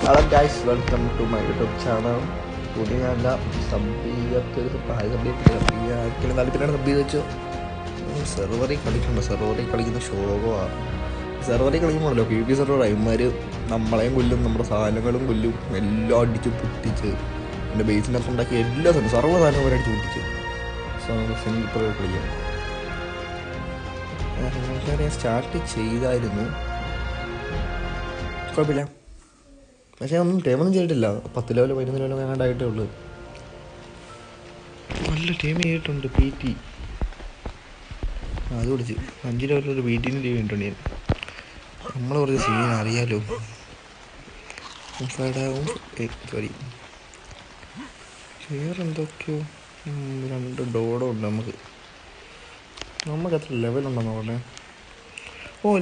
Hello guys, welcome to my YouTube channel. പുതിയ നല്ല sub ചെയ്യാത്തൊരു ആർക്കെങ്കിലും താല്പര്യമാണ് സബ് ചെയ്ത് വെച്ചോ. സെർവറിൽ കളിക്കുന്ന ശോകമാണ്. സെർവറിൽ കളിക്കുമ്പോഴല്ലോ പി പി സെർവർ അയന്മാർ നമ്മളെയും കൊല്ലും, നമ്മുടെ സാധനങ്ങളും കൊല്ലും, എല്ലാം അടിച്ച് പൊട്ടിച്ച് എൻ്റെ ബേസിനകത്ത് ഉണ്ടാക്കിയ എല്ലാ സർവ്വ സാധനവും അവരടിച്ച് പൊട്ടിച്ച് സിംഗിൾ കളിക്കാം. ഞാൻ സ്റ്റാർട്ട് ചെയ്തായിരുന്നു, കുഴപ്പമില്ല. പക്ഷേ ഒന്നും ടൈമൊന്നും ചെയ്തിട്ടില്ല. 10 ലെവലോ 11 ലെവലോ ഞാനായിട്ടേ ഉള്ളൂ. നല്ല ടൈം ചെയ്തിട്ടുണ്ട്. പി ടി അത് പിടിച്ച് 5 ലെവലൊരു പി ടിന് ടീം ചെയ്തിട്ടുണ്ട് ഞാൻ. നമ്മൾ കുറച്ച് സീൻ അറിയാലോ. സോറി, വേറെ എന്തൊക്കെയോ 2 ഡോഡോ ഉണ്ട്. നമുക്ക് എത്ര ലെവലുണ്ടെന്ന് പറഞ്ഞേ.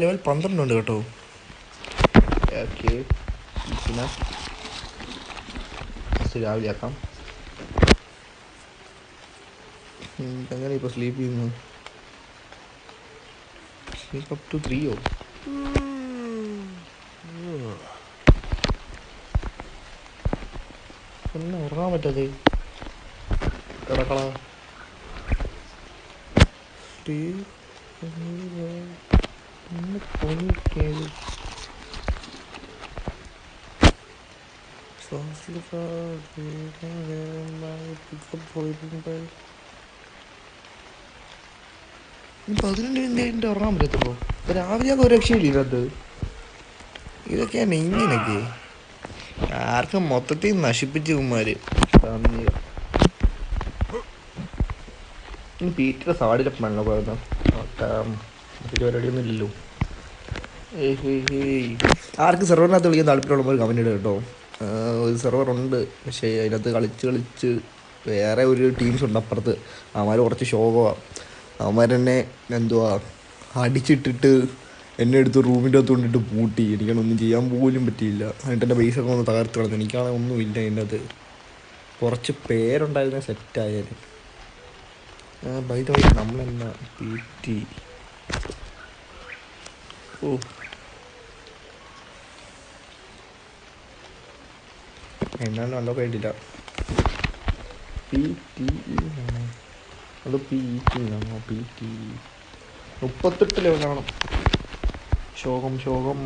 ലെവൽ 12 ഉണ്ട് കേട്ടോ. ഓക്കെ, രാവിലെ ആക്കാം. എങ്ങനെ ഇപ്പോൾ സ്ലീപ്പ് ചെയ്യുന്നു? സ്ലീപ്പ് അപ് ടു 3 ഒന്നും ഉറങ്ങാൻ പറ്റാതെ കിടക്കള. ഇപ്പം 12 ഉറങ്ങാൻ പറ്റത്തുള്ളൂ. രാവിലെയൊക്കെ ഒരു രക്ഷയില്ല ഇതിനകത്ത്. ഇതൊക്കെയാണ് ഇങ്ങനെയൊക്കെ ആർക്കും മൊത്തത്തിൽ നശിപ്പിച്ച് കുമാര്. പീറ്റർ സാടിലപ്പണല്ലോ പോയത്. പരിപാടിയൊന്നും ഇല്ലല്ലോ. ആർക്ക് സെർവറിനകത്ത് വിളിക്കാൻ താല്പര്യമുള്ളവർ കമൻ്റ് ഇടുക കേട്ടോ. ഒരു സെർവറുണ്ട്, പക്ഷേ അതിനകത്ത് കളിച്ച് വേറെ ഒരു ടീംസ് ഉണ്ട് അപ്പുറത്ത്. അവന്മാർ കുറച്ച് ശോകമാണ്. അവന്മാരെന്നെ അടിച്ചിട്ടിട്ട് എന്നെ എടുത്ത് റൂമിൻ്റെ അകത്ത് കൊണ്ടിട്ട് പൂട്ടി. എനിക്കൊന്നും ചെയ്യാൻ പോലും പറ്റിയില്ല. എന്നിട്ട് എൻ്റെ ബേസൊക്കെ ഒന്ന് തകർത്ത് കളഞ്ഞു. എനിക്കാണെങ്കിൽ ഒന്നുമില്ല അതിൻ്റെ അകത്ത്. കുറച്ച് പേരുണ്ടായിരുന്ന സെറ്റായാലും. ബൈ ദ വേ, നമ്മളെന്നാ പി ടി എന്നാലും നല്ല പേടില്ല. പി ടി ആണോ അത് പി ടി ആണോ? പി ടി 38 ലെവലാണ്. ശോകം ശോകം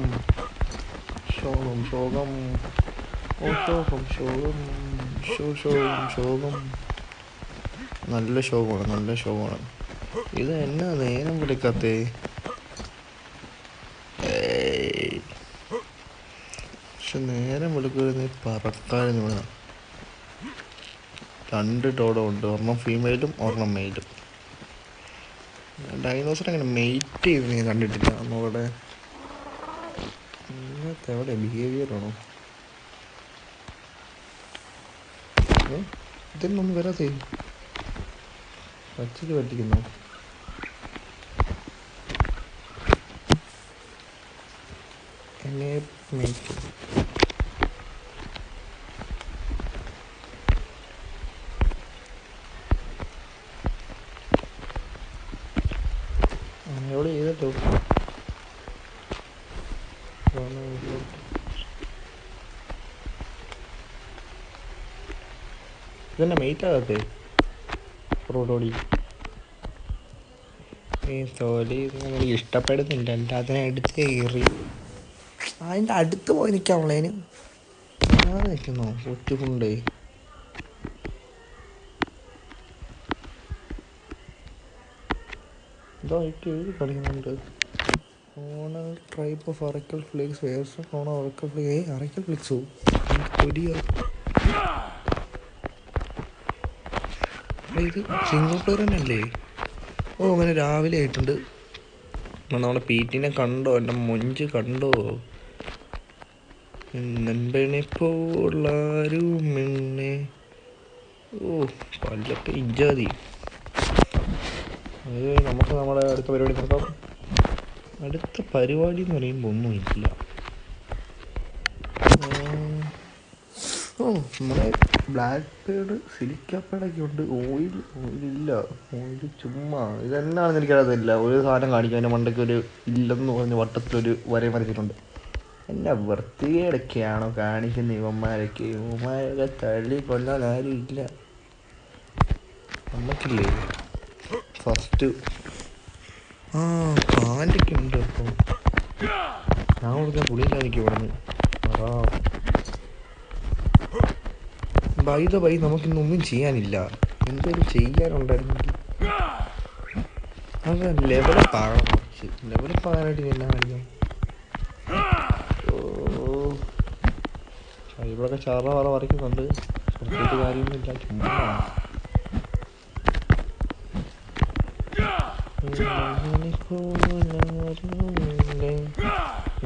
ശോകം ശോകം ശോകം ശോകം ശോകം. നല്ല ശോകമാണ്. ഇത് എന്നാ നേരം വിളിക്കാത്തേ? പക്ഷെ നേരം വിളിക്കുന്ന പറക്കാനും ഇവിടെ 2 ഡോഡോ ഉണ്ട്. ഒരെണ്ണം ഫീമെയിലും ഒരെണ്ണം മെയിലും. ഡൈനോസർ അങ്ങനെ മെയ്റ്റ് ചെയ്ത് ഞാൻ കണ്ടിട്ടില്ല. നമ്മുടെ ഇന്നത്തെ എവിടെ ബിഹേവിയറാണോ ഇതൊന്നും വരാതെ പച്ചക്ക് പറ്റിക്കുന്നു. എന്നെ മെയ്റ്റ് എവിടെ ചെയ്തല്ലോ. ഇതെന്നെ മെയ്റ്റ് ആകത്തെ റോഡോടി. സോറി, എനിക്ക് ഇഷ്ടപ്പെടുന്നില്ല. എല്ലാത്തിനും അടുത്ത് കയറി അതിൻ്റെ അടുത്ത് പോയി നിൽക്കാവുള്ളതിന് ഞാൻ നിൽക്കുന്നോ ഒറ്റുകൊണ്ടേ. ഇതായിട്ട് എഴുതി കളിക്കുന്നുണ്ട്. ഓണൽ ട്രൈപ്പ് ഓഫ് അറക്കൽ ഫ്ലേക്സ് വേഴ്സ് ഓണ അറക്കൽ ഫ്ലേക്സ്. അറക്കൽ ഫ്ലേക്സോ കൊടിയോ? ഇത് സിംഗിൾ പ്ലെയർ തന്നെയല്ലേ? അങ്ങനെ രാവിലെ ആയിട്ടുണ്ട്. നമ്മുടെ പീറ്റിനെ കണ്ടോ? എൻ്റെ മൊഞ്ച് കണ്ടോ? നൻപെണിപ്പോളാരും മെണ്ണെ. പല്ലൊക്കെ ഇജ്ജാതി. അത് നമുക്ക് നമ്മുടെ അടുത്ത പരിപാടി നോക്കാം. അടുത്ത പരിപാടി എന്ന് പറയുമ്പോൾ ഒന്നുമില്ല. നമ്മുടെ ബ്ലാക്ക് പേഡ് സിലിക്കാപ്പേഡൊക്കെ ഉണ്ട്. ഓയിലില്ല. ഓയിൽ ചുമ്മാ ഇതെന്നാണെന്ന് എനിക്കറിയത്തില്ല. ഒരു സാധനം കാണിക്കും, അതിൻ്റെ മണ്ടയ്ക്ക് ഒരു ഇല്ലെന്ന് പറഞ്ഞ് വട്ടത്തിലൊരു വരയും വരച്ചിട്ടുണ്ട്. എന്നെ വൃത്തികേടൊക്കെയാണോ കാണിക്കുന്ന ഇവന്മാരൊക്കെ തള്ളി കൊല്ലാൻ ആരും ഇല്ല. നമുക്കില്ലേ ഫസ്റ്റ് പാൻ്റൊക്കെ ഉണ്ട്. അപ്പോൾ ഞാൻ കൊടുക്കാൻ പുളിയില്ലാതിരിക്കും ഇവിടെ നിന്ന്. ബൈ നമുക്കിന്നൊന്നും ചെയ്യാനില്ല. എന്തെങ്കിലും ചെയ്യാനുണ്ടായിരുന്നെങ്കിൽ അത് ലെവലപ്പ് ആകണം. കുറച്ച് ലെവലപ്പ് ആകാനായിട്ട് എന്നാ കാണിക്കാം. ഇവിടെയൊക്കെ ചാറ വരയ്ക്കുന്നുണ്ട്. പ്രത്യേകിച്ച് കാര്യമൊന്നുമില്ല, ചുമ്മാ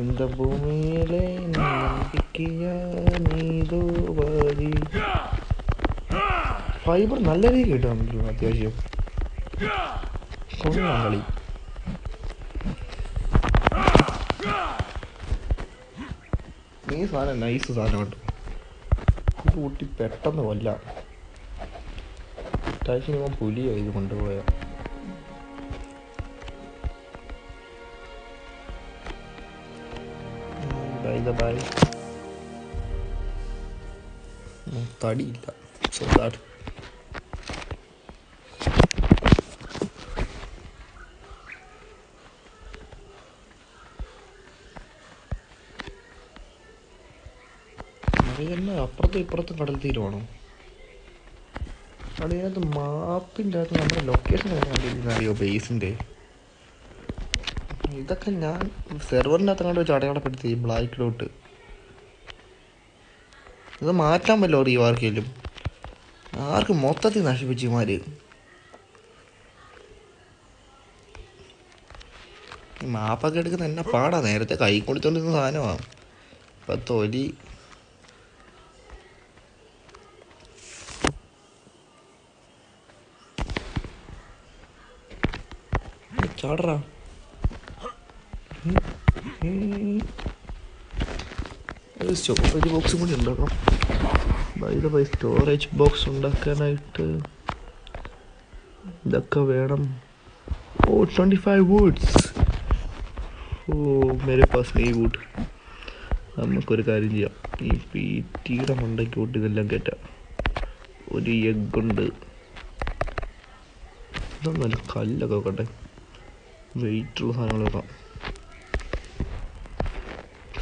இந்த ഭൂമിയിലെ ഫൈബർ നല്ല രീതിയിൽ കിട്ടുന്നുണ്ടല്ലോ. അത്യാവശ്യം കൊള്ളാം കളി. ഈ സാധനം നൈസ് സാധനം കേട്ടോ. ഇത് കൂട്ടി പെട്ടെന്ന് കൊല്ലാം. അത്യാവശ്യം ഇവൻ പുലിയോ ഇത് കൊണ്ടുപോയ. ബൈ തടിയില്ല. സോ ദാറ്റ് അറിയുന്ന അപ്പുറത്തും ഇപ്പുറത്തും കടൽ തീരുവാണോ? അതിനകത്ത് മാപ്പിൻ്റെ അകത്ത് നമ്മുടെ ലൊക്കേഷൻ അറിയോ ബേസിൻ്റെ? ഇതൊക്കെ ഞാൻ സെർവറിൻ്റെ അകത്ത് കണ്ട് വെച്ച് അടയാളപ്പെടുത്തി ബ്ലാക്കിലോട്ട്. ഇത് മാറ്റാൻ പറ്റുമോ അറിയോ ആർക്കെങ്കിലും? ആർക്ക് മൊത്തത്തിൽ നശിപ്പിച്ചു ഇമാര്. ഈ മാപ്പൊക്കെ എടുക്കുന്ന എന്നെ പാടാ. നേരത്തെ കൈ കൊടുത്തോണ്ടിരുന്ന സാധനമാണ്. ഇപ്പം തൊലി ചാടറാ. സ്റ്റോറേജ് ബോക്സും കൂടി ഉണ്ടാക്കണം. ബൈ സ്റ്റോറേജ് ബോക്സ് ഉണ്ടാക്കാനായിട്ട് ഇതൊക്കെ വേണം. 25 വൂഡ്സ്. മേരെ പാസ് ഈ വൂഡ്. നമുക്കൊരു കാര്യം ചെയ്യാം. ഈ പീറ്റിയുടെ മണ്ടയ്ക്ക് കൂട്ടി ഇതെല്ലാം കയറ്റാം. ഒരു എഗ്ഗുണ്ട്. ഇതൊന്നല്ല, കല്ലൊക്കെ വെക്കട്ടെ. വെയിറ്റുള്ള സാധനങ്ങൾ വെക്കാം.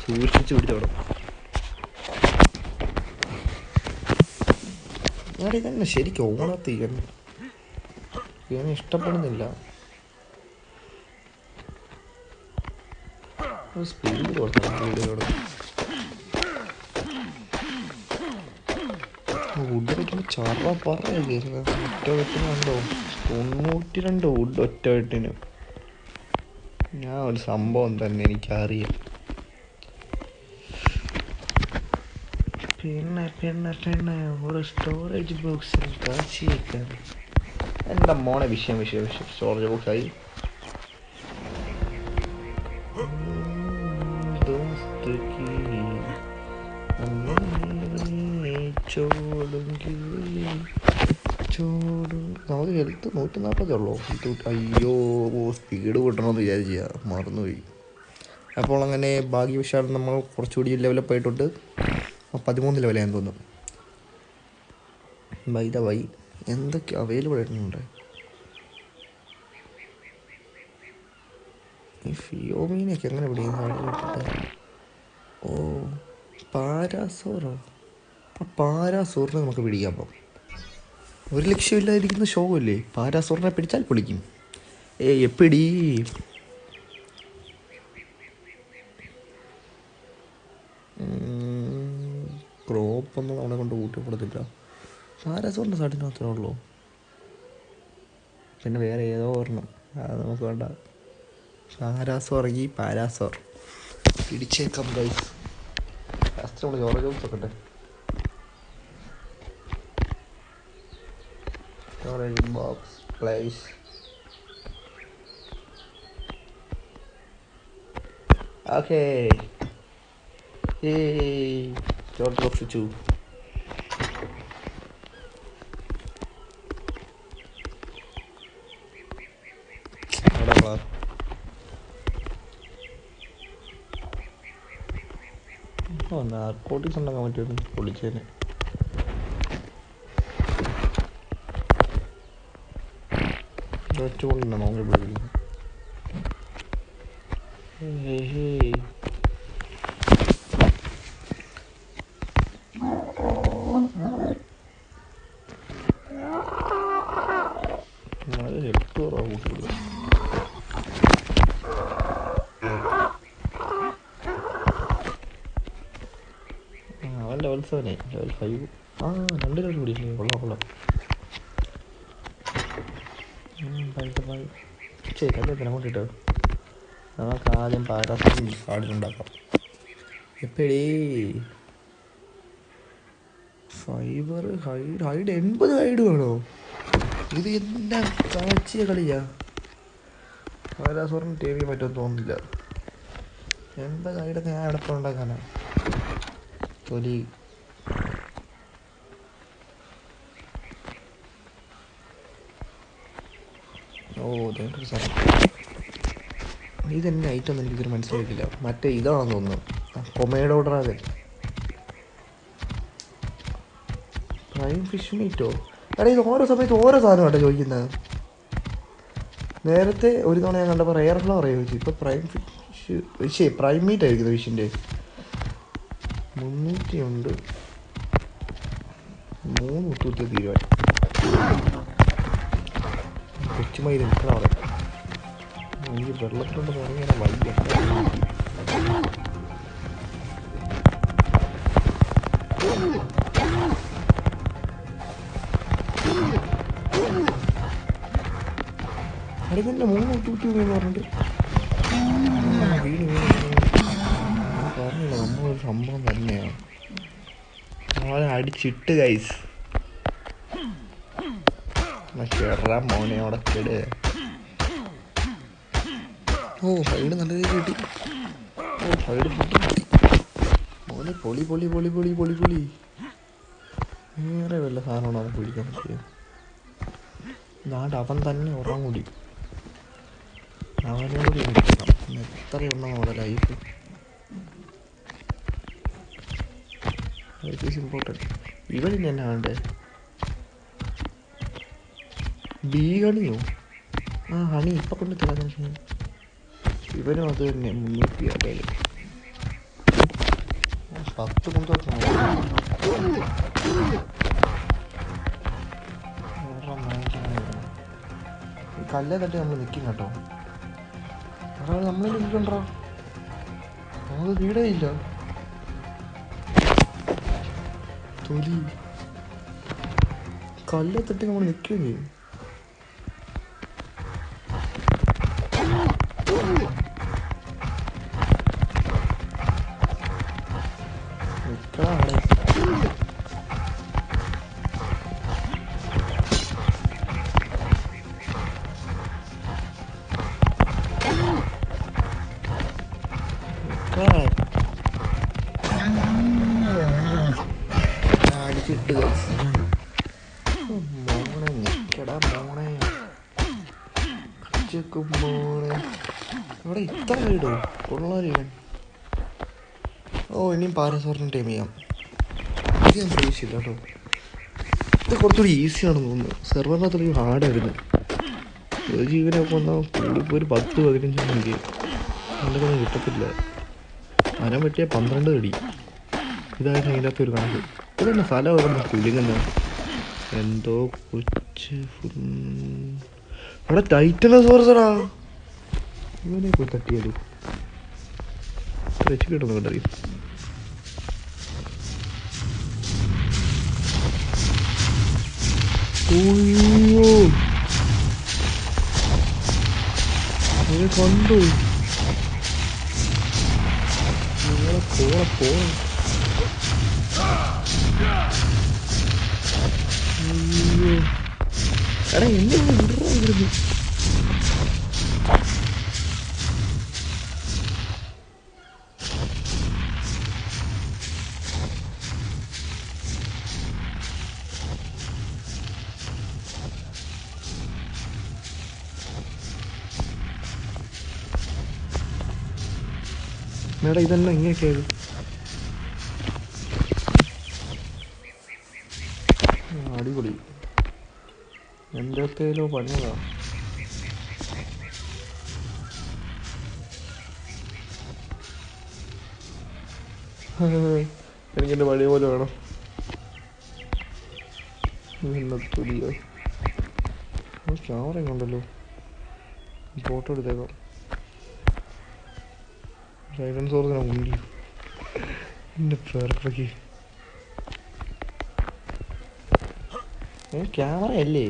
സൂക്ഷിച്ച് പിടിച്ചോടാം. ഞാൻ ഇതന്നെ ശരിക്കും ഓണത്തീയൻ ഇഷ്ടപ്പെടുന്നില്ല. സ്പീഡ് കൊടുക്കണം. വുഡ് വെക്കുമ്പോൾ ചറ പറയുന്നത് ഒറ്റ വെട്ടിനുണ്ടോ? 92 വുഡ് ഒറ്റ വെട്ടിന്. ഞാൻ ഒരു സംഭവം തന്നെ എനിക്കറിയാം. പിന്നെ ഒരു സ്റ്റോറേജ് ബോക്സിൽ കാശി വയ്ക്കാൻ. എൻ്റെ മോനെ വിഷയം സ്റ്റോറേജ് ബോക്സായി. നമുക്ക് ഹെൽത്ത് 140 ഉള്ളൂ. അയ്യോ, സ്പീഡ് കൂട്ടണമെന്ന് വിചാരിച്ചാ മറന്നുപോയി. അപ്പോൾ അങ്ങനെ ഭാഗ്യവശാൽ നമ്മൾ കുറച്ചുകൂടി ലെവലപ്പ് ആയിട്ടുണ്ട്. 13 ലെവലായെന്ന് തോന്നുന്നു. ബൈ എന്തൊക്കെ അവൈലബിൾ ആയിട്ടുണ്ട്. ഈ ഫിയോമീനൊക്കെ എങ്ങനെ പിടിക്കുന്നത്? ഓ, പാരാസോറോ. പാരാസോറിനെ നമുക്ക് പിടിക്കാം. അപ്പം ഒരു ലക്ഷ്യമില്ലാതിരിക്കുന്ന ഷോ അല്ലേ. പാരാസോറിനെ പിടിച്ചാൽ പൊളിക്കും. എപ്പിടി ക്രോപ്പൊന്നും നമ്മളെ കൊണ്ട് കൂട്ടിപ്പെടത്തില്ല. പാരാസോറിൻ്റെ സാട്ടിന് മാത്രമേ ഉള്ളൂ. പിന്നെ വേറെ ഏതോ ഒരെണ്ണം അത് നമുക്ക് വേണ്ട. പാരാസോർ ഈ പാരാസോർ പിടിച്ചേക്കാം ഗൈസ്. ലാസ്റ്റ് നമ്മൾ സ്റ്റോറേജ് നോക്കട്ടെ. Storage box place. Okay, storage box വെച്ചു. ഓ നാർക്കോട്ടിക്സ് ഉണ്ടാക്കാൻ പറ്റുമായിരുന്നു പൊളിച്ചേനെ. ഒറ്റ കൊണ്ടാണ് നോക്കി പിടിക്കുന്നത്. അവൻ ലെവൽ 7 ലെവൽ 5. 2 ലെവൽ പിടിക്കുന്നു. കൊള്ളാം. ശരി അദ്ദേഹത്തിനെ കൊണ്ടിട്ടോ നമുക്ക് ആദ്യം പാരാസൈറ്റിൽ കാർഡിലുണ്ടാക്കാം. എപ്പോഴേ ഫൈബർ ഹൈഡ് 80 ഹൈഡ് വേണോ? ഇത് എന്താ കാച്ചിയ കളിയാ? പാരാസോറിന് ടീം ചെയ്യാൻ പറ്റുമെന്ന് തോന്നുന്നില്ല. 80 ഹൈഡൊക്കെ ഞാൻ എടപ്പം ഉണ്ടാക്കാനാ തൊലി. ഇതൊരു സാധനം. ഇതെന്നെ ഐറ്റമൊന്നും എനിക്കിതൊരു മനസ്സിലായിട്ടില്ല. മറ്റേ ഇതാണെന്ന് തോന്നുന്നു, കൊമേഡോ ഡ്രാഗൺ. പ്രൈം ഫിഷ് മീറ്റോ? എടാ ഇത് ഓരോ സമയത്ത് ഓരോ സാധനമായിട്ടോ ചോദിക്കുന്നത്. നേരത്തെ ഒരു തവണ ഞാൻ കണ്ടപ്പോൾ റെയർ ഫ്ലവർ ചോദിച്ചു. ഇപ്പോൾ പ്രൈം ഫിഷ് പ്രൈം മീറ്റ് ആയിരിക്കുന്നത് ഫിഷിൻ്റെ. 300 ഉണ്ട്. 3 കുത്തുകുത്തിയ തീരുമാനം. കൊച്ചുമയിൽ നിൽക്കണ അവിടെ. എനിക്ക് വെള്ളത്തിലോട്ട് തുടങ്ങിയാൽ വയ്യ. അടുത്തന്നെ 3 കുത്തുകുത്തിയെന്ന് പറഞ്ഞിട്ട് വീണ് പറഞ്ഞില്ല. നമ്മളൊരു സംഭവം തന്നെയാണ്. അവനെ അടിച്ചിട്ട് ഗൈസ് കേറാ മോനെ അവിടെ കേട്. സൈഡ് നല്ല രീതിയിൽ കിട്ടി. സൈഡ് പൊട്ടി മോനെ. പൊളി. വേറെ വല്ല സാധനമാണ് നമുക്ക് പിടിക്കാൻ പറ്റിയത്. നാട് അവൻ തന്നെ ഉറങ്ങൂടി. അവനോട് എത്രയെണ്ണം നമ്മുടെ ലൈഫ്. Life is important. ഇവനിന്ന് തന്നെ വേണ്ടേ? ബി ഹണിയോ? ഹണി ഇപ്പം കൊണ്ട് തരാൻ. ഇവനും അത് തന്നെ 300 10 കൊണ്ട് കല്ലേ തട്ടി നമ്മൾ നിൽക്കും കേട്ടോ. അതാണ് നമ്മൾ നിൽക്കണ്ടോ? നമുക്ക് വീടേ ഇല്ല. തൊലി കല്ലേ തട്ടി നമ്മൾ നിൽക്കുകയും ചെയ്യും. അടിച്ചിട്ട് മോനെ നിക്കടാ മോനെ. മോനെ അവിടെ ഇത്ര ഇടോ കൊള്ളാൻ. ഇനിയും പാരാസോറിന് ടൈം ചെയ്യാം. ഇത് ഞാൻ പ്രതീക്ഷിച്ചില്ല കേട്ടോ. ഇത് കുറച്ചുകൂടി ഈസിയാണെന്ന് തോന്നുന്നു. സെർവറിനകത്തൊരു ഹാർഡായിരുന്നു. ഒരു ജീവനൊക്കെ വന്നാൽ കൂടിപ്പോൾ ഒരു 10-15 മിനിറ്റ് എന്തൊക്കെ കിട്ടത്തില്ല. മരം വെട്ടിയാൽ 12 അടി. ഇതായിരുന്നു അതിൻ്റെ അകത്തൊരു കണക്ക്. ഇതന്നെ സ്ഥലം എവിടെ കുലുങ്ങുന്ന എന്തോ കൊച്ച്. അവിടെ ടൈറ്റനോസോറസടാ. ഇവനെ പോയി തട്ടിയാലോ? വെച്ച് കിട്ടുന്നു കണ്ടറിയും. കണ്ടു നിങ്ങളെ പോണം. എടാ എന്നെ ഇവിടുന്ന് മേഡം ഇതെല്ലാം ഇങ്ങനെയൊക്കെയായത്. എന്തൊക്കെയോ പണിയതാ. എനിക്കെൻ്റെ പഴയ പോലെ വേണം. തുടിയോ ക്യാമറ ഉണ്ടല്ലോ, ഫോട്ടോ എടുത്തേക്കാം. സൈലൻസ് ഓർത്തിനാ ഉണ്ടി എൻ്റെ പേർക്കൊക്കെ. ക്യാമറ അല്ലേ?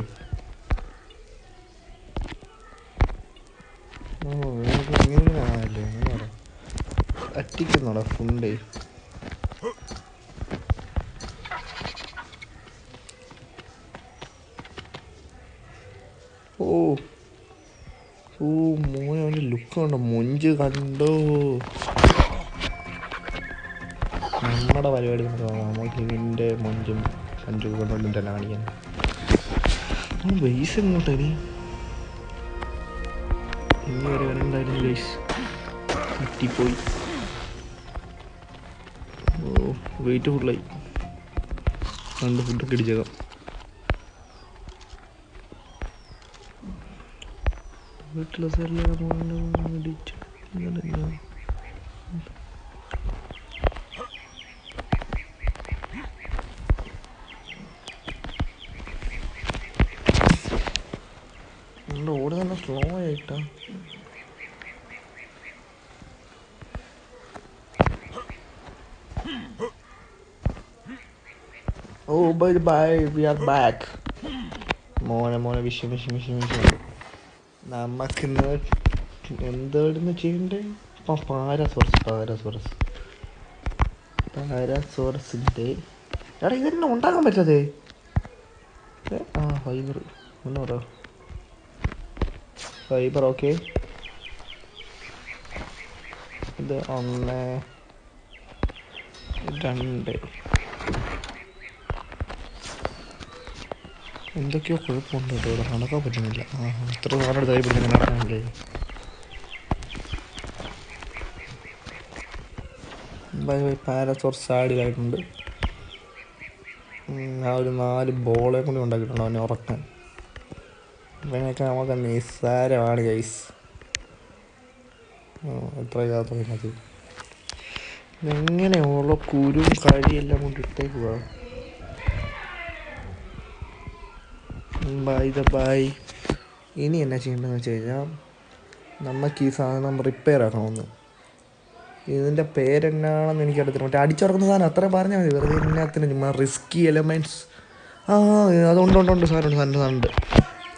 ഇങ്ങനെയാണല്ലേ, അങ്ങനെ അറ്റിക്കുന്നോടാ ഫുണ്ടേ. ഓ ഓ മോനെ, അവൻ്റെ ലുക്ക് കണ്ടോ, മൊഞ്ച് കണ്ടോ. നമ്മുടെ പരിപാടി നമുക്ക് ഇതിൻ്റെ മൊഞ്ചും സഞ്ചും കൊണ്ടും തന്നെ കാണിക്കാൻ. ബേസ് എങ്ങോട്ടാ ഇനി വരെ വരണ്ടായിരുന്നു ബേസ്, കിട്ടിപ്പോയി. ഓ വെയിറ്റ് ഫുള്ളായി. രണ്ട് ഫുഡൊക്കെ അടിച്ചേക്കാം. വീട്ടിലെ സ്ഥലം അടിച്ചു. ഓട് തന്നെ സ്ലോ ആയിട്ടാ. ഓ bye bye, we are back. മോനെ വിഷയം നമുക്കിന്ന് എന്തായിരുന്നു ചെയ്യണ്ടേ? പാരാസോറസിൻ്റെ എടാ ഇതെന്നെ ഉണ്ടാക്കാൻ പറ്റതേ. ആ ഫൈബർ ഒന്ന് പറ. Fibre okay. ഇത് 1 2 എന്തൊക്കെയോ കുഴപ്പമുണ്ട് കേട്ടോ, ഇവിടെ നടക്കാൻ പറ്റുന്നില്ല. ഇത്ര നാളെ തൈ പിടിച്ച് നടക്കാനില്ലേ. പാരാസോർസ് ആടിലായിട്ടുണ്ട്. ആ ഒരു 4 ബോളെ കൂടി ഉണ്ടാക്കിയിട്ടുണ്ടോ അവനെ ഉറക്കാൻ. ഇവനൊക്കെ നമുക്ക് നിസ്സാരമാണ് ഗൈസ്. എത്ര ഇതാത്ത മതി. എങ്ങനെയുള്ള കുരും കഴിയെല്ലാം കൊണ്ട് ഇട്ടേക്കുക. ബൈ ഇനി എന്നാ ചെയ്യേണ്ടതെന്ന് വെച്ച് കഴിഞ്ഞാൽ നമുക്ക് ഈ സാധനം റിപ്പയർ ആക്കണമെന്ന്. ഇതിൻ്റെ പേരെന്നാണെന്ന് എനിക്കറിയത്തില്ല. മറ്റേ അടിച്ചുറക്കുന്ന സാധനം അത്ര പറഞ്ഞാൽ മതി. വെറുതെ ഇതിനകത്തിന് ചുമ്മാ റിസ്കി എലമെൻറ്റ്സ്. അതുകൊണ്ട് സാധനമുണ്ട്.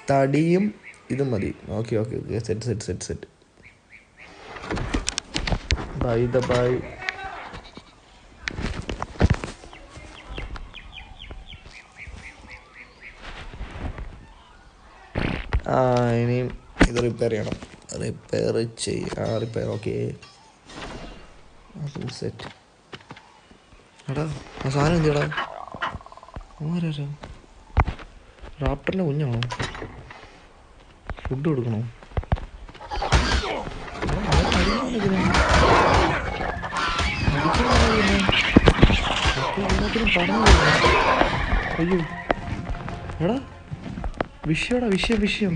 തടിയും ഇതും മതി. Okay set. ബൈ ഇനിയും ഇത് റിപ്പയർ ചെയ്യണം. Repair okay set. എടാ ആ സാധനം എന്തിടാ? ആരാ? റാപ്റ്ററിൻ്റെ കുഞ്ഞാണോ? ഫുഡ് കൊടുക്കണോ? അയ്യോ എടാ വിഷയം.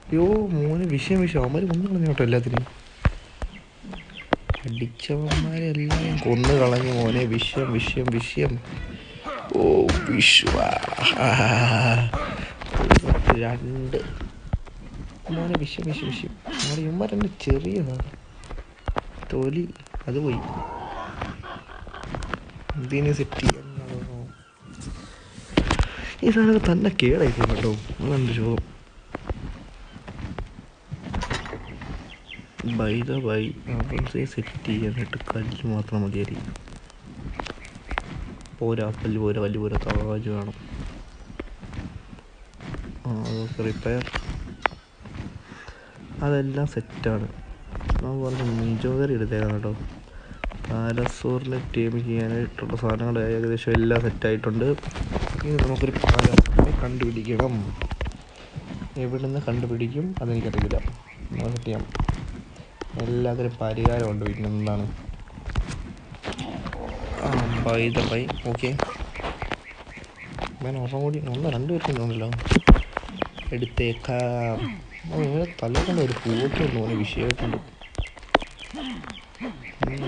അയ്യോ മോന് വിഷയം അവന്മാർ കൊന്നു കളഞ്ഞു കേട്ടോ. എല്ലാത്തിനും അടിച്ചവന്മാരെല്ലാം കൊന്നു കളഞ്ഞു മോനെ. വിഷയം. ഓ വിശ്വ 2 മോനെ. വിഷയം ഇവന്മാരെന്നെ ചെറിയതാണ് തൊലി. അത് പോയി. ഇതിന് സെറ്റ് ചെയ്യാൻ ഈ സാധനമൊക്കെ തന്നെ കേടായിപ്പോ കേട്ടോ. അതെൻ്റെ ശോകം. ബൈ സെറ്റ് ചെയ്യാനായിട്ട് കല്ല് മാത്രം മതിയായിരിക്കും. കല്ല് പോരാ താജ് വേണം. അതൊക്കെ റിപ്പയർ. അതെല്ലാം സെറ്റാണ്. നമുക്ക് പറഞ്ഞ മിജോകറി എടുത്തേക്കാം കേട്ടോ. പാരാസോറിനെ ടീം ചെയ്യാനായിട്ടുള്ള സാധനങ്ങൾ ഏകദേശം എല്ലാം സെറ്റായിട്ടുണ്ട്. ഇനി നമുക്കൊരു പാരാസോറിനെ കണ്ടുപിടിക്കണം. എവിടെ നിന്ന് കണ്ടുപിടിക്കും അതെനിക്കറിയില്ല. നമുക്ക് സെറ്റ് ചെയ്യാം. എല്ലാത്തിനും പരിഹാരമുണ്ട്. പിന്നെ എന്താണ് ബൈ ഓക്കെ. ഞാൻ ഒരെണ്ണം കൂടി രണ്ട് പേർക്കുണ്ടല്ലോ എടുത്തേക്കാം. ഇങ്ങനെ തലക്കണ്ട ഒരു പൂവൊക്കെ തോന്നി വിഷയമായിട്ടുണ്ട്.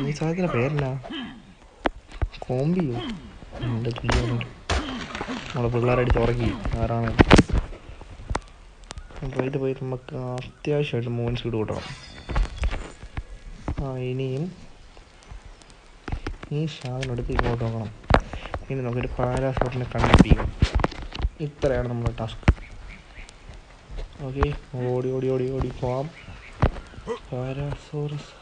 ഈ സാധനത്തിൻ്റെ പേരെന്നാ? കോമ്പിയോ? എൻ്റെ തുല്യമുണ്ട്. നമ്മളെ പിള്ളേരടിച്ച് ഉറക്കി ആരാണ്. പോയിട്ട് നമുക്ക് അത്യാവശ്യമായിട്ട് മൂവ്മെൻറ്റ്സ് ഇട്ട് കൂട്ടണം. ഇനിയും ഈ സാധനം എടുത്ത് ഇങ്ങോട്ട് നോക്കണം. ഇനി നമുക്കൊരു പാരാസോറിനെ കണ്ടുപിടിക്കാം. ഇത്രയാണ് നമ്മുടെ ടാസ്ക്. ഓക്കെ, ഓടി ഓടി ഓടി ഓടി പോവാം. പാരാസോറസ്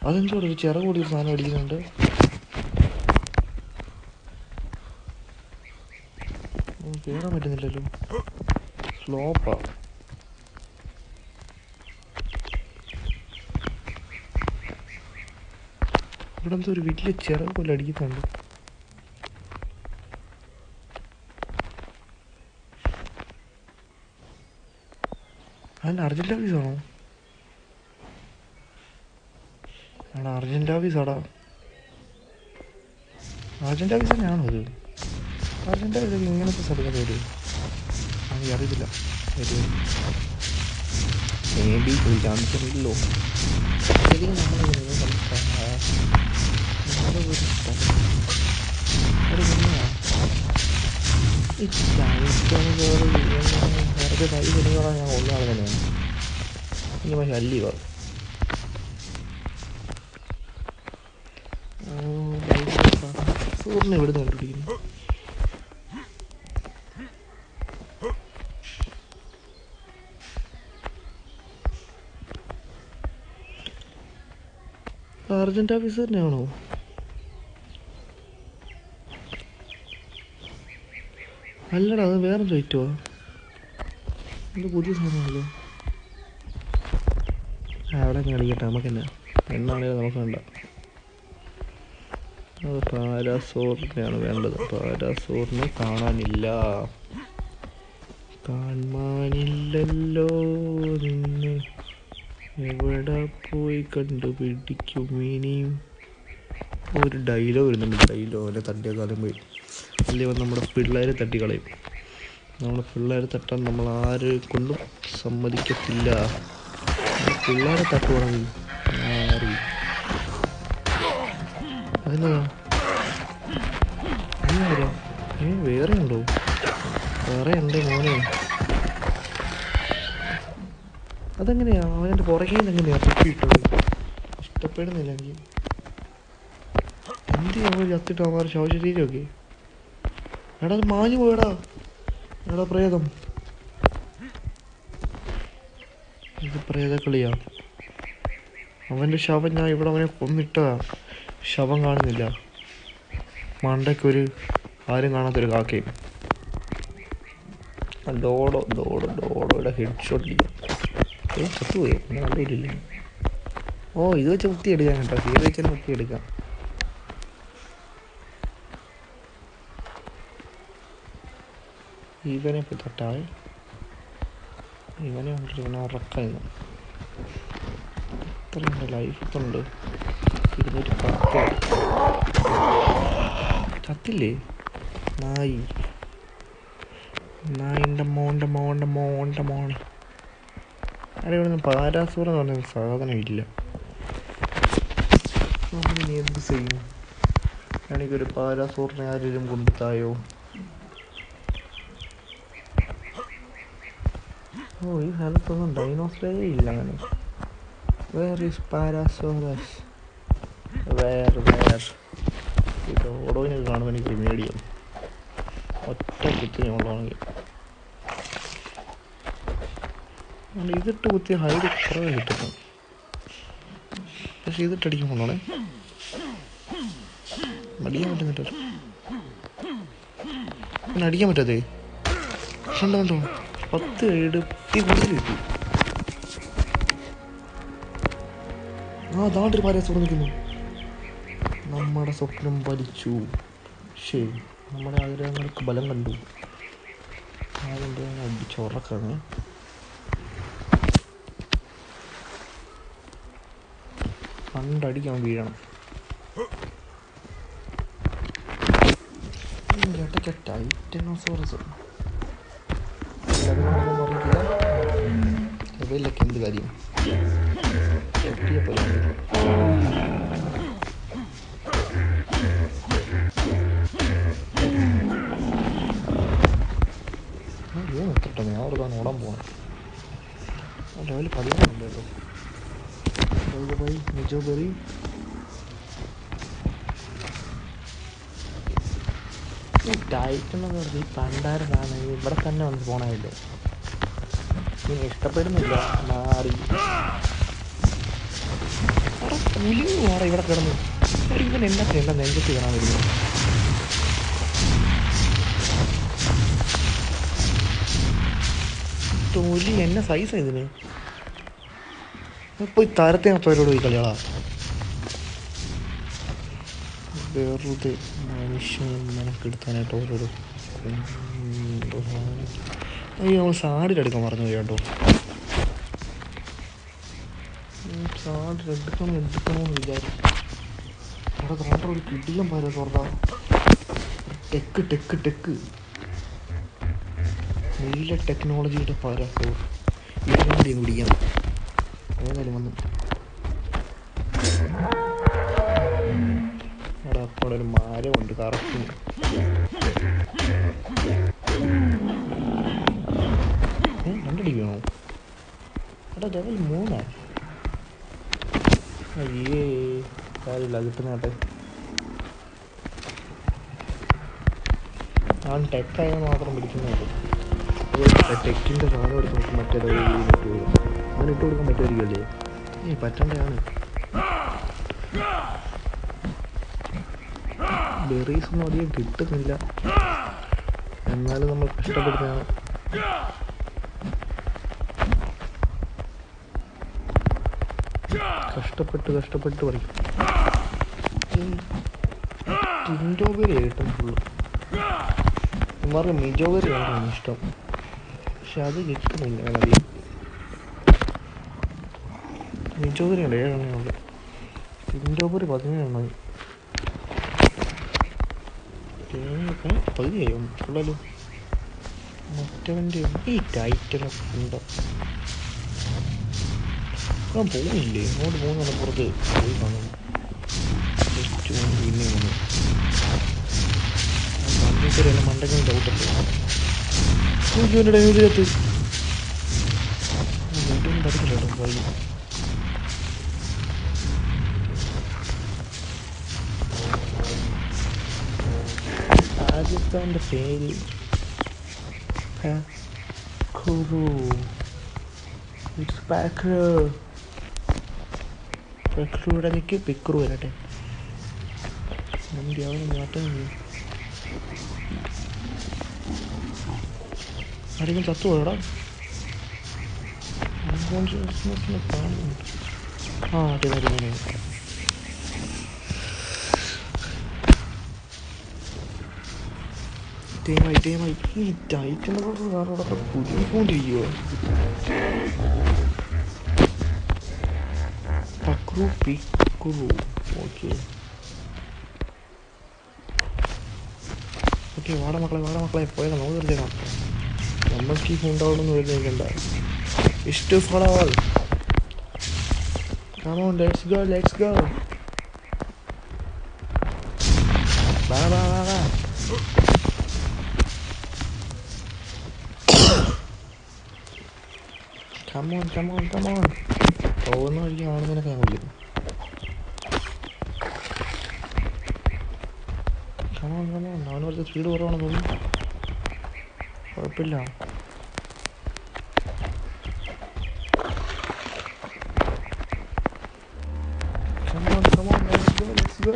അതെന്തോടെ ഒരു ചിറ കൂടി ഒരു സാധനം അടിക്കുന്നുണ്ട്. കയറാൻ പറ്റുന്നില്ലല്ലോ, സ്ലോപ്പാ. ഇവിടെ എന്തോ ഒരു വലിയ ചിറക് പോലെ അടിക്കുന്നുണ്ട്. അതിന് അർജന്റ് ഓഫീസാണോ? ആടാ അർജന്റ് ഓഫീസാടാ. അർജന്റ് ഓഫീസ് തന്നെയാണോ അത്? അർജന്റ് ഓഫീസൊക്കെ ഇങ്ങനത്തെ സ്ഥലത്തൊക്കെ വരും? എനിക്ക് അറിയത്തില്ല. മേ ബി ചോദിക്കാറില്ലല്ലോ. ശരിക്കും നമ്മളൊരു വെറുതെ കൈ ചെടികളാണ് ഞാൻ കൊള്ളാതെ തന്നെയാണ്. ഇനി പക്ഷെ അല്ലീവ സൂറിനെ എവിടെ നിന്ന് കണ്ടുപിടിക്കുന്നു? അർജന്റ് ഓഫീസ് തന്നെയാണോ? അല്ലടാ, അത് വേറെ ചോദിറ്റുവാ. ഇത് പുതിയ സാധനമാണല്ലോ. അവിടെ കളിക്കട്ടെ, നമുക്കെന്നാ എന്നാണേലും നമുക്ക് വേണ്ട. അത് പാരാസോറിനെയാണ് വേണ്ടത്. പാരാസോറിനെ കാണാനില്ലല്ലോ. നിന്നെ എവിടെ പോയി കണ്ടുപിടിക്കും ഇനിയും? ഒരു ഡയലോഗ് വരുന്നുണ്ട്. ഡയലോഗിനെ തട്ടിയ കാലം പോയി. അല്ലെങ്കിൽ നമ്മുടെ പിള്ളേരെ തട്ടിക്കളയും. നമ്മുടെ പിള്ളേരെ തട്ടാൻ നമ്മൾ ആരെ കൊണ്ടും സമ്മതിക്കത്തില്ല. പിള്ളേരെ തട്ടുവാണെങ്കിൽ അതെന്നതാ വേറെ ഉണ്ടോ? വേറെ ഉണ്ട് മോനെ. അതെങ്ങനെയാ അവനെൻ്റെ പുറകെ എങ്ങനെയാ തപ്പിയിട്ടത്? ഇഷ്ടപ്പെടുന്നില്ല എനിക്ക്. എന്തിനാ അവൻ ചത്തിട്ട് അവന്മാർ ശവശരീരമൊക്കെ? എടാ അത് മാഞ്ഞു പോയടാ. എടാ പ്രേതം, ഇത് പ്രേതക്കളിയാ. അവൻ്റെ ശവം ഞാൻ ഇവിടെ അവനെ കൊന്നിട്ടതാ. ശവം കാണുന്നില്ല. മണ്ടയ്ക്കൊരു ആരും കാണാത്തൊരു കാക്കയും. ഡോഡോയുടെ ഹെഡ് ഷോട്ട് ചെയ്യാം. ചത്തുപോയോ? അങ്ങനെ കണ്ടിട്ടില്ലേ? ഓ, ഇത് വെച്ച് കുത്തിയെടുക്കാം കേട്ടോ. ഇത് വെച്ച് തന്നെ കുത്തിയെടുക്കാം. ഇവനെ പോയി തട്ടാവേ. ഇവനെ കണ്ടിട്ട് ഇവനെ ഉറക്കായിരുന്നു. എത്രയുണ്ട് ലൈഫ്? ഇത്തുണ്ട് 210. ചത്തില്ലേ നായിൻ്റെ മോനെ. അവിടെ ഇവിടെ നിന്ന് പാരാസൂർ എന്ന് പറഞ്ഞ സാധനം ഇല്ല. നമ്മളിനി എന്ത് ചെയ്യും? എനിക്കൊരു പാരാസൂറിനെ ആരെങ്കിലും കൊണ്ടുത്തായോ? ഓ, ഈ സ്ഥലത്തൊന്നും ഡൈനോസറേ ഇല്ല. അങ്ങനെ വേർ ഈസ് പാരാസോറസ്? വേർ ഈ ഡോഡോയിനെ കാണുമ്പോൾ എനിക്ക് മേടിയും. ഒറ്റ കുത്തി ഉള്ളതാണെങ്കിൽ ഇതിട്ട് കുത്തിയ ഹൈഡ് കുറേ കിട്ടുന്നു. പക്ഷെ ഇതിട്ടടിക്കുമ്പോഴാണേ അടിക്കാൻ പറ്റുന്നില്ല. പിന്നെ അടിക്കാൻ പറ്റാതെ കണ്ടോ 10 കൂടുതൽ കിട്ടി. അതാണ്ടൊരു പാരാസൂർ നിൽക്കുന്നു. നമ്മുടെ സ്വപ്നം വലിച്ചു. ശരി, നമ്മുടെ ആഗ്രഹങ്ങൾക്ക് ബലം കണ്ടു. അതുകൊണ്ട് ഞാൻ അടിച്ചുറക്കാണ്. കണ്ടടിക്കാൻ വീഴണം. ചേട്ടച്ച ടൈറ്റനോസോറസ് അതുകൊണ്ടൊന്നും പറഞ്ഞില്ല. ഇവയിലൊക്കെ എന്ത് കാര്യം എത്തിയ പോലെ നിർത്തിട്ടോ. ഞാൻ ഓർക്കാൻ ഓടാൻ പോകണം. ലെവൽ 11 ഉണ്ട് കേട്ടോ. മിജോബെറി ടൈറ്റെന്നൊക്കെ പറഞ്ഞാൽ ഈ പണ്ടാരനാണ് ഇവിടെ തന്നെ വന്ന് പോണായില്ലേ. നീ ഇഷ്ടപ്പെടുന്നില്ല മാറി അവിടെ പുലി മാറി ഇവിടെ കിടന്നു. ഇവൻ എന്നൊക്കെ എൻ്റെ നെഞ്ചത്ത് കയറാൻ വരുന്നു. തൊലി എന്നെ സൈസ് ഇതിന് പോയി താരത്തെ അപ്പവരോട് പോയി കളിയാളാ. വെറുതെ മനുഷ്യനെ മെനക്കെടുത്താനായിട്ട് ഓരോരോ അയ്യോ നമ്മൾ സാഡിലെടുക്കാൻ പറഞ്ഞു കേട്ടോ. സാഡിലെടുക്കണമെന്ന് വിചാരിച്ചു. അവിടെ കാണാൻ ഒരു കിടിലം പാര തുറന്നാ ടെക്ക് നല്ല ടെക്നോളജിയുടെ പാര ഇതിനാണ്ടി കുടിക്കാം. ഏതായാലും വന്ന് അവിടെ അപ്പോൾ ഒരു മരമുണ്ട് കറക്റ്റിന്. രണ്ടടി വേണോ എടാ? ലെവൽ 3 അയ്യേ കാര്യമില്ല കിട്ടുന്നേട്ടെ. ഞാൻ ടെക്കായത് മാത്രം പിടിക്കുന്നുണ്ട്. ടെക്കിൻ്റെ സാധനം എടുത്ത് നമുക്ക് മറ്റേ ഇട്ട് കൊടുക്കും. അങ്ങനെ ഇട്ട് കൊടുക്കാൻ പറ്റുമായിരിക്കുമല്ലേ? പറ്റേണ്ടതാണ്. ബെറീസ് ഒന്നും അധികം കിട്ടുന്നില്ല, എന്നാലും നമ്മൾ കഷ്ടപ്പെടുന്നതാണ്. കഷ്ടപ്പെട്ട് പഠിക്കും. ടിൻഡോബെറി കിട്ടും ഫുള്ള്. ഇമാർക്ക് മിജോബെറിയാണ് ഇഷ്ടം, പക്ഷെ അത് കിട്ടുന്നില്ല. അധികം മിജോബെറി ഉണ്ട് 7 എണ്ണമുണ്ട്. ടിൻഡോബെറി 17 പകുതിയായോ ഉള്ളല്ലോ. മറ്റവൻ്റെ ഈ ടൈറ്റനൊക്കെ ഉണ്ടോ? ഞാൻ പോകുന്നില്ലേ അങ്ങോട്ട് പോകുന്ന പുറത്ത് പോയി കാണും. പിന്നെ വന്നു മണ്ടേക്കരല്ല മണ്ടക്കാൻ ചവിട്ടല്ലേ. എൻ്റെ ടൈമിലകത്ത് വീട്ടൊന്നും പറ്റില്ല കേട്ടോ. കൈ രാജസ്ഥാൻ്റെ പേര് ഇവിടെ നിൽക്ക്. പിക്രു വരട്ടെ. അവന് മാറ്റം ആരെങ്കിലും ചത്തു പോയടാ. കാണുന്നുണ്ട്. ആ അതെ. ടൈമായി ഈ ടൈറ്റിനോട് കാറോടൊക്കെ കുരുങ്ങിക്കൊണ്ടിരിക്കുവോ. പിക്രു ഓക്കെ വാട മക്കളെ പോയാൽ നമുക്ക് തീർച്ചയാക്കാം. നമ്മൾക്ക് ഈ ഉണ്ടാവണമെന്ന് വരുന്നില്ല. ഇഷ്ട ഫളാൾ Come on, let's go. Va. Come on. പോകുന്ന വഴിക്ക് ആണെന്നൊക്കെ ഞാൻ വിളിക്കും. അവന് കുറച്ച് സ്പീഡ് കുറവാണെന്ന് തോന്നുന്നു. കുഴപ്പമില്ല. Come on, let's go.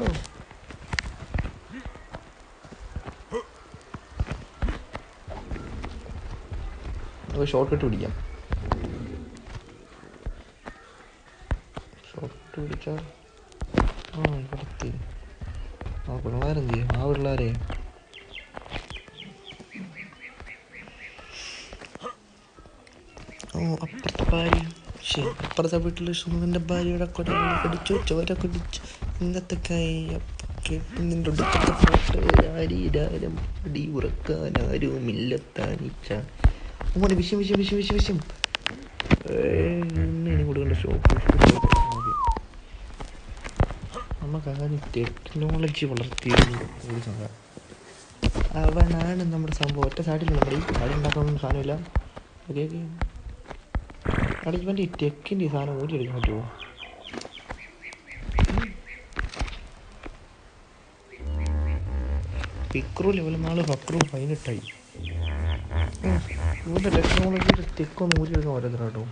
നമുക്ക് ഷോർട്ട് കട്ട് പിടിക്കാം. പിടിച്ചാൽ ഇവിടുത്തെ പിള്ളേരെന്ത് ചെയ്യും? ആ പിള്ളേരെ അപ്പുറത്തെ ഭാര്യ അപ്പുറത്തെ വീട്ടിൽ സുമന്റെ ഭാര്യയുടെ കൊട കടിച്ചു, ചോര കുടിച്ചു. ഇന്നത്തെ കൈ കേട്ടുന്നിൻ്റെ ഒടുക്കത്തെ ഫോട്ടോ ആരീരാരം അടി ഉറക്കാൻ ആരുമില്ലത്താനിച്ച ഓനെ വിഷം വിഷം വിഷം വിഷം വിഷം ഇനി കൊടുക്കേണ്ട ഷോപ്പ് നമുക്കാദ്യം ടെക്നോളജി വളർത്തിയിട്ടുണ്ട് ഒരു സംഭവം അവനാണ് നമ്മുടെ സംഭവം. ഒറ്റ സാഡില്ല നമ്മുടെ ഈ സാഡി ഉണ്ടാക്കാനൊന്നും സാധനമില്ല. ഓക്കെ ഓക്കെ അവിടെ ഇവൻ്റെ ഈ ടെക്കിൻ്റെ ഈ സാധനം ഊരിയെടുക്കാൻ പറ്റുമോ? പിക്രു ലെവൽ നാളെ പക്രു 18 ഇവൻ്റെ ടെക്നോളജിയുടെ ടെക്കൊന്ന് ഊരിയെടുക്കാൻ പറ്റത്തില്ല കേട്ടോ.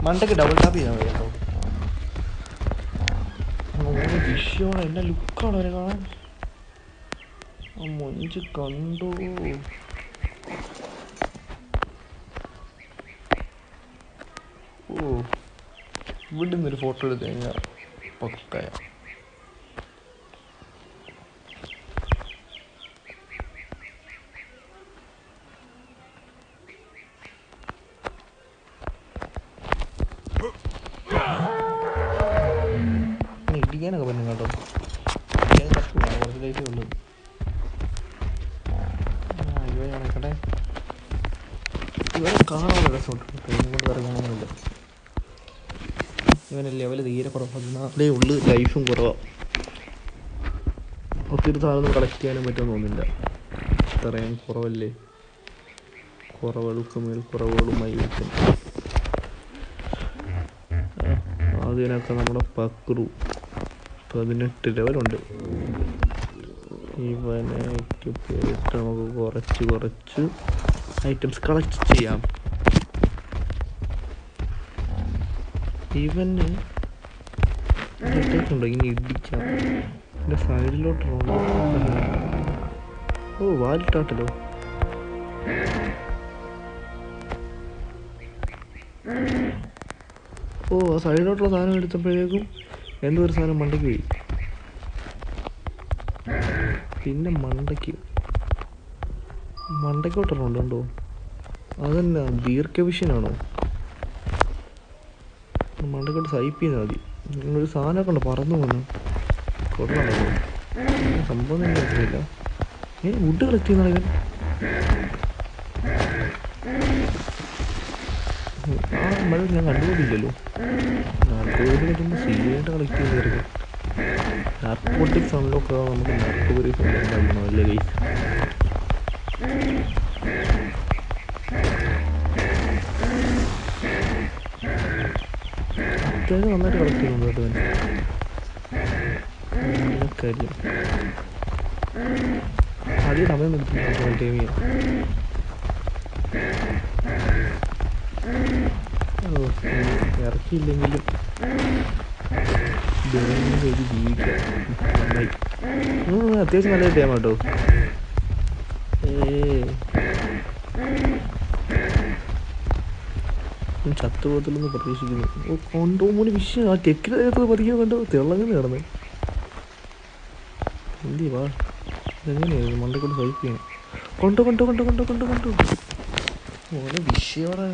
മണ്ടയ്ക്ക് ഡബിൾ ടാപ്പ് ചെയ്യാൻ മതി കേട്ടോ. വിഷയോടെ എന്നാ ലുക്കാണ് അവരെ കാണാൻ. മൊഞ്ച് കണ്ടു. ഓ ഇവിടെ നിന്നൊരു ഫോട്ടോ എടുത്ത് കഴിഞ്ഞാൽ പക്കയ. ഇടിക്കാനൊക്കെ പറ്റും കേട്ടോ. ഇടിക്കാൻ കഷ്ടമാണ്, കുറച്ച് ലൈഫേ ഉള്ളൂ. ഇവയാണെക്കട്ടെ ഇവരെ കാണാനുള്ള രസമുണ്ട്. കൊണ്ട് ഇറങ്ങണമെന്നില്ല. ഇവനെ ലെവൽ തീരെ കുറവ്, 14 ഉള്ളു, ലൈഫും കുറവാണ്. ഒത്തിരി സാധനം കളക്ട് ചെയ്യാനും പറ്റുമെന്ന് തോന്നുന്നില്ല. ഇത്രയും കുറവല്ലേ. കുറവുകൾക്ക് മേൽ കുറവുകളുമായി വയ്ക്കും. അതിനൊക്കെ നമ്മുടെ പക്രു 18 ലെവലുണ്ട്. ഇവനൊക്കെ പോയിട്ട് നമുക്ക് കുറച്ച് ഐറ്റംസ് കളക്ട് ചെയ്യാം. ഇവന് ഉണ്ടോ ഇങ്ങനെ ഇടിക്കാം. എൻ്റെ സൈഡിലോട്ടുണ്ടോ? ഓ വാലിട്ടാട്ടല്ലോ. ഓ ആ സൈഡിലോട്ടുള്ള സാധനം എടുത്തപ്പോഴേക്കും എന്തോ ഒരു സാധനം മണ്ടയ്ക്ക് പോയി. പിന്നെ മണ്ടയ്ക്കോട്ടുണ്ടോ? അതെന്നാ ദീർഘവിഷനാണോ? മണ്ടയ്ക്കോട്ട് സൈപ്പ് ചെയ്താൽ മതി. നിങ്ങളൊരു സാധനമൊക്കെ ഉണ്ട് പറന്നു വന്നു കൊള്ളാണോ സംഭവം തന്നെ അറിയില്ല. വുഡ് കളക്ട് ചെയ്യുന്ന ഇവൻ. ആ മഴ ഞാൻ കണ്ടുപോയില്ലല്ലോ. നാർക്കോറിയസ് പറ്റുമ്പോൾ സീരിയലായിട്ട് കളക്ട് ചെയ്ത് തീർക്കും. നാർക്കോട്ടിക്സ് അൺലോക്ക് ആവാൻ നമുക്ക് നാർക്കോറിയസ് ഉണ്ടാക്കണം അല്ലേ ഗൈസ്? അത്യാവശ്യം നന്നായിട്ട് കളക്ട് ചെയ്യുന്നുണ്ട് കേട്ടോ കാര്യം. ആദ്യം സമയം എടുത്തിട്ടുണ്ട് ടൈം ചെയ്യാൻ. ഇറക്കിയില്ലെങ്കിലും ജീവിക്കാം. അത്യാവശ്യം നല്ല ടൈം കേട്ടോ. ചത്തുപോകത്തില്ലെന്ന് പ്രതീക്ഷിക്കുന്നു. ഓ കൊണ്ടോ മൂന്ന് വിഷയം ആ ടെക്കിനകത്ത് പതിക്കാൻ കണ്ടോ തിളങ്ങനെ കിടന്ന്. എന്തി വാ ഇതെങ്ങനെയായിരുന്നു മണ്ടക്കൊണ്ട് സൈപ്പ് ചെയ്യണം. കൊണ്ടോ ഓരോ വിഷയോടെ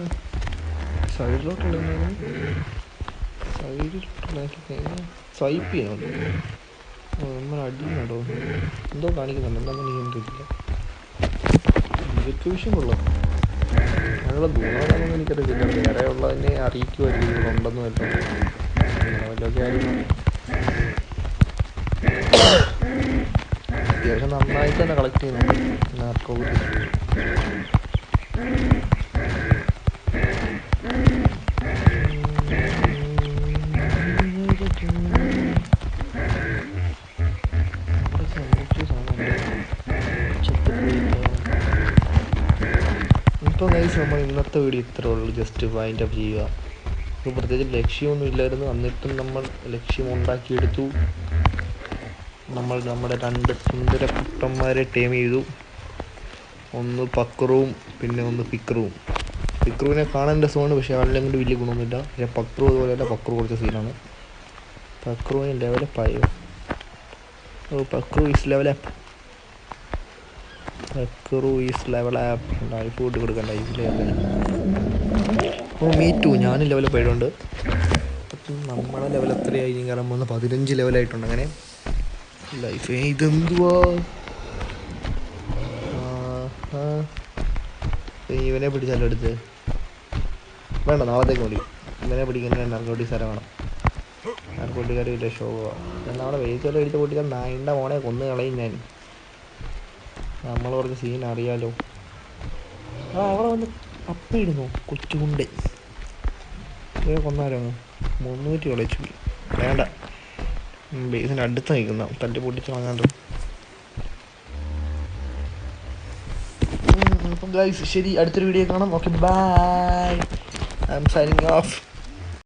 സൈഡിലോട്ടുള്ള സ്വൈപ്പ് ചെയ്യുന്നുണ്ട്. നമ്മൾ അടിയുന്നുണ്ടോ എന്തോ കാണിക്കുന്നുണ്ട്. എന്താണെന്ന് എനിക്ക് അറിയില്ല. ഇതൊക്കെ വിഷയം കൊള്ളാം. ഞങ്ങളുടെ ദൂരമാണെന്നൊന്നും എനിക്കറിയില്ല. വേറെ ഉള്ളതിനെ അറിയിക്കുമായിരിക്കും ഇവിടെ ഉണ്ടെന്ന് വല്ലതും വല്ലതൊക്കെ ആയിരുന്നു. അത്യാവശ്യം നന്നായിട്ട് തന്നെ കളക്ട് ചെയ്യുന്നുണ്ട്. നാർക്കോട്ടിക്സ് ഇപ്പോൾ ഗൈസ് നമ്മൾ ഇന്നത്തെ വീഡിയോ ഇത്രേ ഉള്ളൂ. ജസ്റ്റ് വൈൻഡ് അപ്പ് ചെയ്യുക. ഇപ്പോൾ പ്രത്യേകിച്ച് ലക്ഷ്യമൊന്നും ഇല്ലായിരുന്നു. എന്നിട്ടും നമ്മൾ ലക്ഷ്യം ഉണ്ടാക്കിയെടുത്തു. നമ്മൾ നമ്മുടെ 2 സുന്ദര കുട്ടന്മാരെ ടീം ചെയ്തു. ഒന്ന് പക്രുവും പിന്നെ ഒന്ന് പിക്രുവും. പിക്രുവിനെ കാണാൻ രസമാണ്, പക്ഷേ ആളിനെ കൊണ്ട് വലിയ ഗുണമൊന്നുമില്ല. പക്ഷേ പക്രു അതുപോലെയല്ല. പക്രു കുറച്ച് സീനാണ്. പക്രുവിന് ലെവലപ്പ് ആയോ? ഓ Pakru is level up. Crew is level up life കൂട്ടി കൊടുക്കണ്ട ലൈഫിൽ. ഓ മീ ടു ഞാനും ലെവൽ പോയിട്ടുണ്ട്. അപ്പം നമ്മളെ ലെവൽ എത്രയായി ഇനി കയറാൻ പോകുന്ന 15 ലെവലായിട്ടുണ്ട്. അങ്ങനെ ലൈഫ് ഇതെന്തുവാ ഇവനെ പിടിച്ചാലോ എടുത്ത് വേണ്ട നാളത്തേക്ക് മതി. ഇവനെ പിടിക്കുന്ന നർക്കോട്ടിക് സ്ഥലം വേണം. നർക്കോട്ടിക്കാർ വലിയ ഷോവാണ്. നമ്മുടെ വെയിച്ചോലെ അടിച്ച പൊട്ടിക്കാൻ നായിൻ്റെ മോനെ കൊന്നു കളയും ഞാൻ. നമ്മൾ കുറച്ച് സീൻ അറിയാലോ. അവിടെ വന്ന് അപ്പയിടുന്നു കൊച്ചുകൊണ്ട് കൊന്നാരോ 300 കളിച്ചു വേണ്ട. ബേസിൻ്റെ അടുത്ത് നിൽക്കുന്ന തട്ടി പൊട്ടിച്ച് വാങ്ങാണ്ട്. അപ്പം ഗൈസ് ശരി, അടുത്തൊരു വീഡിയോ കാണാം. Okay bye, I M signing off.